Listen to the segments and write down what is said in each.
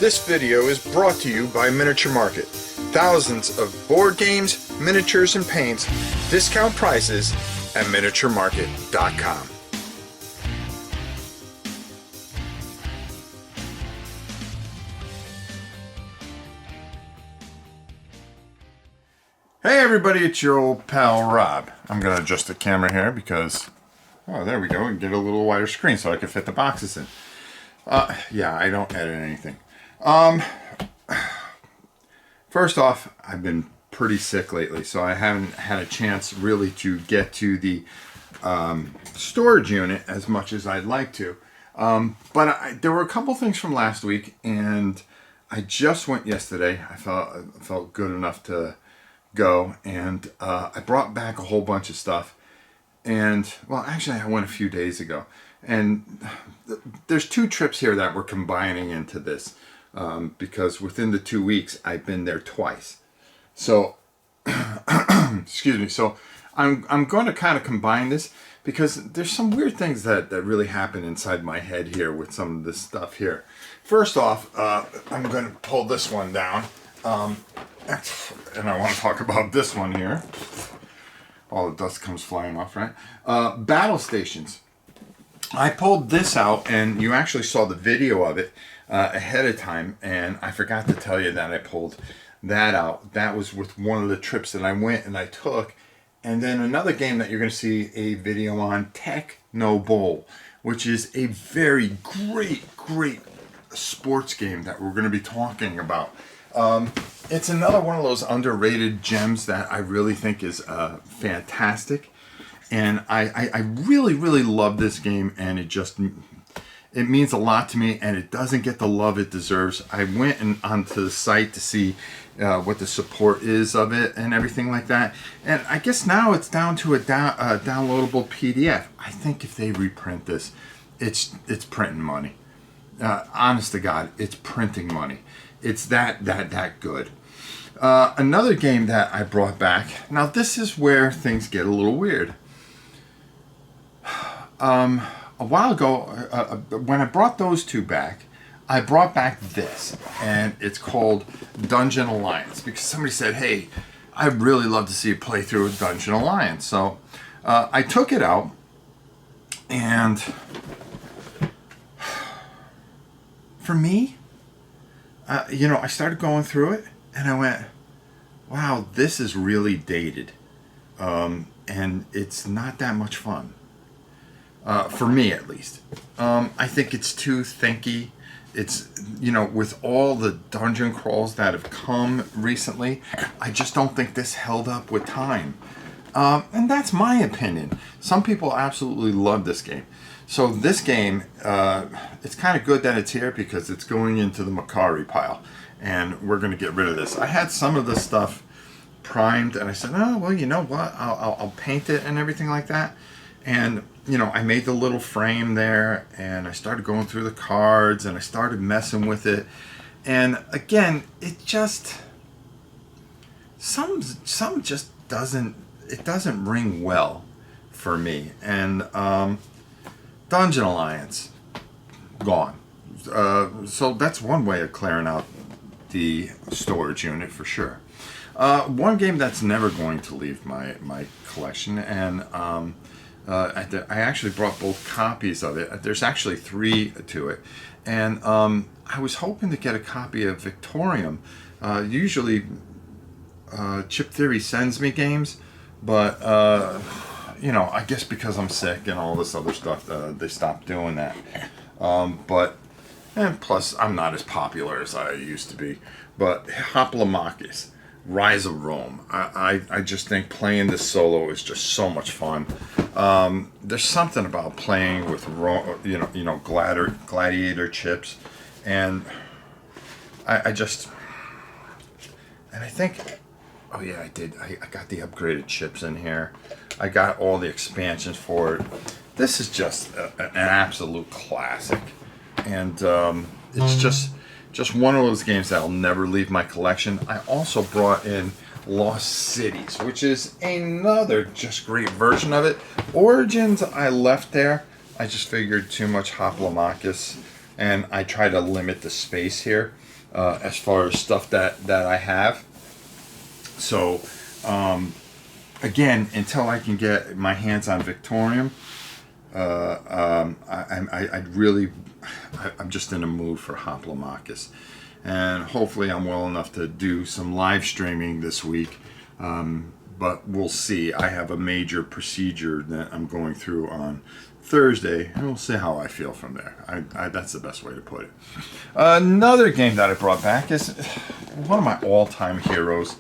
This video is brought to you by Miniature Market. Thousands of board games, miniatures, and paints, discount prices at miniaturemarket.com. Hey everybody, it's your old pal Rob. I'm going to adjust the camera here because, oh there we go, and get a little wider screen so I can fit the boxes in. Yeah, I don't edit anything. First off, I've been pretty sick lately, so I haven't had a chance really to get to the storage unit as much as I'd like to. But there were a couple things from last week, and I just went yesterday. I felt good enough to go, and I brought back a whole bunch of stuff. And, well, actually, I went a few days ago. And there's two trips here that we're combining into this. Because within the 2 weeks I've been there twice, so excuse me. So I'm going to kind of combine this because there's some weird things that really happen inside my head here with some of this stuff here. First off, I'm going to pull this one down, and I want to talk about this one here. All the dust comes flying off, right? Battle stations. I pulled this out, and you actually saw the video of it ahead of time, and I forgot to tell you that I pulled that out. That was with one of the trips that I went and I took. And then another game that you're going to see a video on, Techno Bowl, which is a very great sports game that we're going to be talking about. It's another one of those underrated gems that I really think is fantastic. And I really love this game, and it means a lot to me, and it doesn't get the love it deserves. I went onto the site to see what the support is of it and everything like that. And I guess now it's down to a downloadable PDF. I think if they reprint this, it's printing money. Honest to God, it's printing money. It's that good. Another game that I brought back. Now this is where things get a little weird. A while ago, when I brought those two back, I brought back this, and it's called Dungeon Alliance, because somebody said, hey, I'd really love to see a playthrough of Dungeon Alliance. So I took it out, and for me, I started going through it, and I went, wow, this is really dated, and it's not that much fun. For me, at least. I think it's too thinky. It's, with all the dungeon crawls that have come recently, I just don't think this held up with time. And that's my opinion. Some people absolutely love this game. So this game, it's kind of good that it's here because it's going into the Macari pile. And we're going to get rid of this. I had some of this stuff primed, and I said, oh, well, you know what? I'll paint it and everything like that. And I made the little frame there, and I started going through the cards, and I started messing with it. And again, it just some just doesn't ring well for me. And Dungeon Alliance gone. So that's one way of clearing out the storage unit for sure. One game that's never going to leave my collection, and I actually brought both copies of it. There's actually 3 to it. And I was hoping to get a copy of Victorium. Usually Chip Theory sends me games, but I guess because I'm sick and all this other stuff, they stopped doing that. And plus I'm not as popular as I used to be. But Hoplomachus, Rise of Rome. I just think playing this solo is just so much fun. There's something about playing with gladiator chips, and I think, oh yeah, I did. I got the upgraded chips in here. I got all the expansions for it. This is just an absolute classic, and it's just one of those games that'll never leave my collection. I also brought in Lost Cities, which is another just great version of it. Origins I left there. I just figured too much Hoplomachus and I try to limit the space here as far as stuff that I have. So again, until I can get my hands on Victorium, I'm just in a mood for Hoplomachus, and hopefully I'm well enough to do some live streaming this week. But we'll see. I have a major procedure that I'm going through on Thursday, and we'll see how I feel from there. That's the best way to put it. Another game that I brought back is one of my all-time heroes,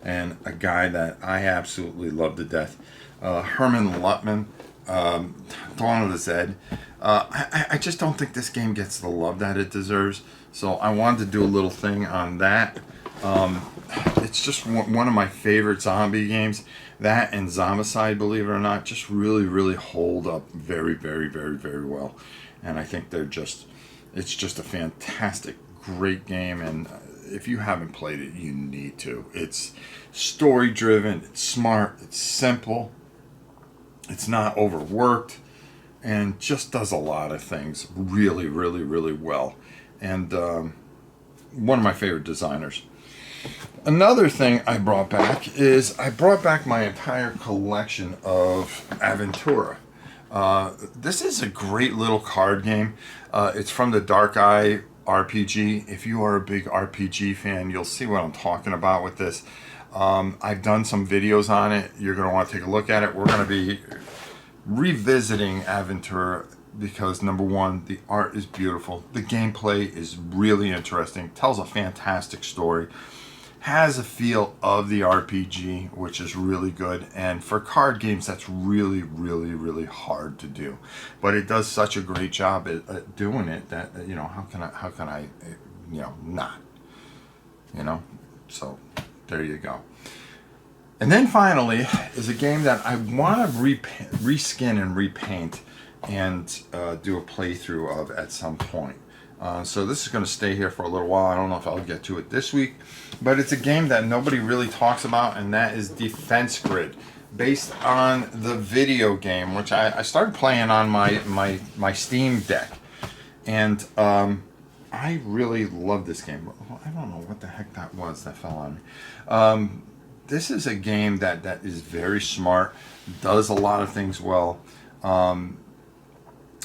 and a guy that I absolutely love to death, Herman Luttman, Dawn of the Zed. I just don't think this game gets the love that it deserves, so I wanted to do a little thing on that. It's just one of my favorite zombie games. That and Zombicide, believe it or not, just really hold up very well. And I think it's just a fantastic, great game. And if you haven't played it, you need to. It's story driven, it's smart, it's simple, it's not overworked, and just does a lot of things really well. And one of my favorite designers. Another thing I brought back is I brought back my entire collection of Aventura. This is a great little card game. It's from the Dark Eye RPG. If you are a big RPG fan, you'll see what I'm talking about with this. I've done some videos on it. You're going to want to take a look at it. We're going to be revisiting Aventura because, number one, the art is beautiful. The gameplay is really interesting. Tells a fantastic story. Has a feel of the RPG, which is really good, and for card games that's really hard to do, but it does such a great job at doing it that how can I not, so there you go. And then finally is a game that I want to reskin and repaint and do a playthrough of at some point. So this is going to stay here for a little while. I don't know if I'll get to it this week, but it's a game that nobody really talks about, and that is Defense Grid, based on the video game, which I started playing on my Steam Deck, and I really love this game. I don't know what the heck that was that fell on me. This is a game that is very smart, does a lot of things well.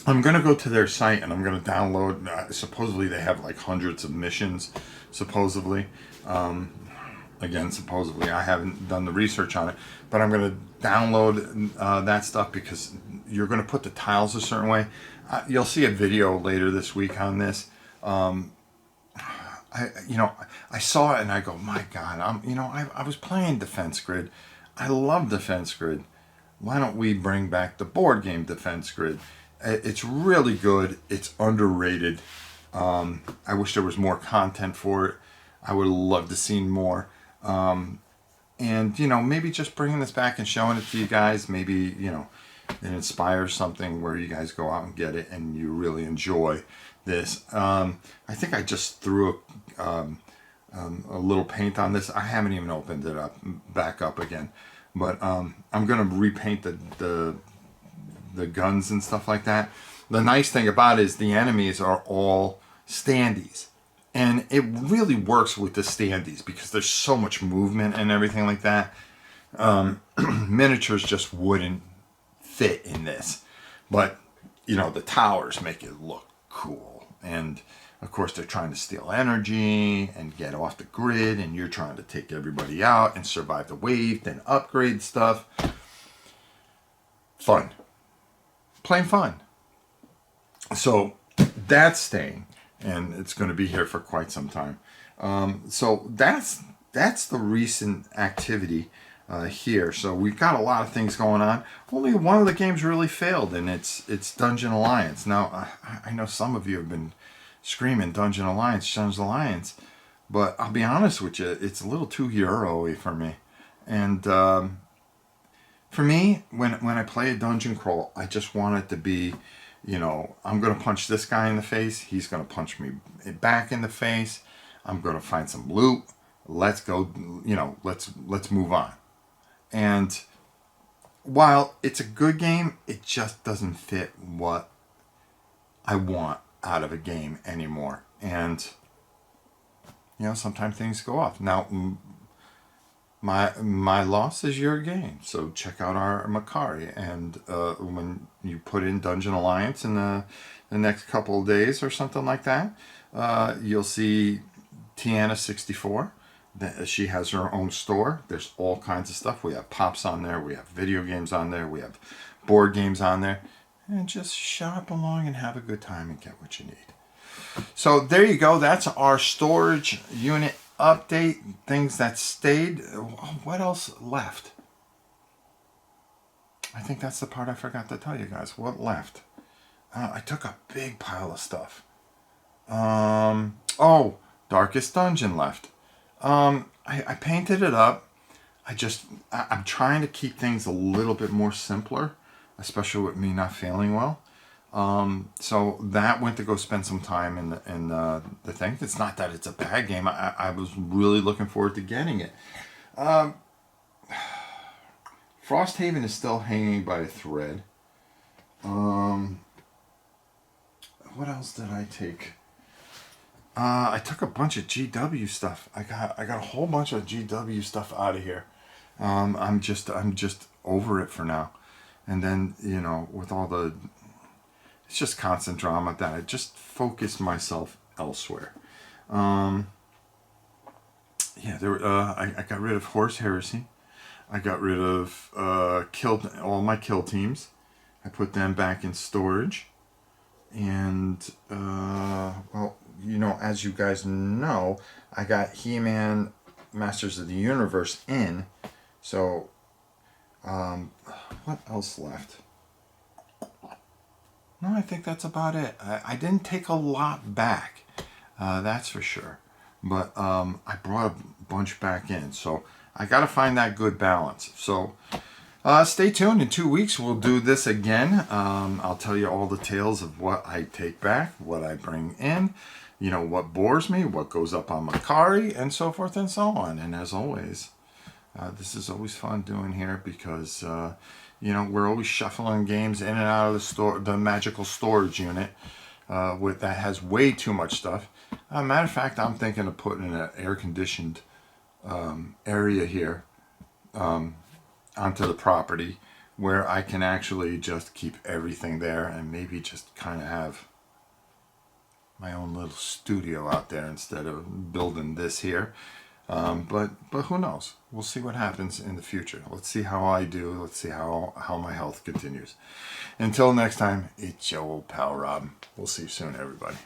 I'm going to go to their site and I'm going to download, supposedly they have like hundreds of missions, supposedly. Again, supposedly, I haven't done the research on it, but I'm going to download that stuff because you're going to put the tiles a certain way. You'll see a video later this week on this. I saw it and I go, my God, I was playing Defense Grid. I love Defense Grid. Why don't we bring back the board game Defense Grid? It's really good. It's underrated. I wish there was more content for it. I would have loved to see more. And, maybe just bringing this back and showing it to you guys, maybe, it inspires something where you guys go out and get it and you really enjoy this. I think I just threw a little paint on this. I haven't even opened it back up again. But I'm going to repaint the guns and stuff like that. The nice thing about it is the enemies are all standees, and it really works with the standees because there's so much movement and everything like that. Miniatures just wouldn't fit in this, but the towers make it look cool, and of course they're trying to steal energy and get off the grid, and you're trying to take everybody out and survive the wave, then upgrade stuff. Fun. Plain fun. So that's staying, and it's going to be here for quite some time. So that's the recent activity here. So we've got a lot of things going on. Only one of the games really failed, and it's Dungeon Alliance. Now I know some of you have been screaming Dungeon Alliance, but I'll be honest with you, it's a little too Euro-y for me. And for me, when I play a dungeon crawl, I just want it to be, I'm going to punch this guy in the face. He's going to punch me back in the face. I'm going to find some loot. Let's go, let's move on. And while it's a good game, it just doesn't fit what I want. out of a game anymore. And, you know, sometimes things go off. Now, my loss is your gain. So check out our Macari. And when you put in Dungeon Alliance in the next couple of days or something like that, you'll see Tiana64. She has her own store. There's all kinds of stuff. We have pops on there. We have video games on there. We have board games on there. And just shop along and have a good time and get what you need. So there you go. That's our storage unit update. Things that stayed. What else left? I think that's the part I forgot to tell you guys. What left? I took a big pile of stuff. Oh, Darkest Dungeon left. I painted it up. I'm trying to keep things a little bit more simpler, especially with me not feeling well. So that went to go spend some time in the thing. It's not that it's a bad game. I was really looking forward to getting it. Frosthaven is still hanging by a thread. What else did I take? I took a bunch of GW stuff. I got a whole bunch of GW stuff out of here. I'm just over it for now. And then, you know, with all the, it's just constant drama that I just focused myself elsewhere. Yeah, I got rid of Horse Heresy. I got rid of all my kill teams. I put them back in storage. And, well, you know, as you guys know, I got He-Man Masters of the Universe in. So, what else left? No, I think that's about it. I didn't take a lot back, that's for sure. But I brought a bunch back in. So, I got to find that good balance. So, stay tuned. In 2 weeks, we'll do this again. I'll tell you all the tales of what I take back, what I bring in, you know, what bores me, what goes up on Macari, and so forth and so on. And as always, this is always fun doing here because, you know, we're always shuffling games in and out of the magical storage unit that has way too much stuff. Matter of fact, I'm thinking of putting an air-conditioned area here onto the property where I can actually just keep everything there and maybe just kind of have my own little studio out there instead of building this here. But who knows? We'll see what happens in the future. Let's see how I do. Let's see how my health continues. Until next time, it's your old pal Rob. We'll see you soon, everybody.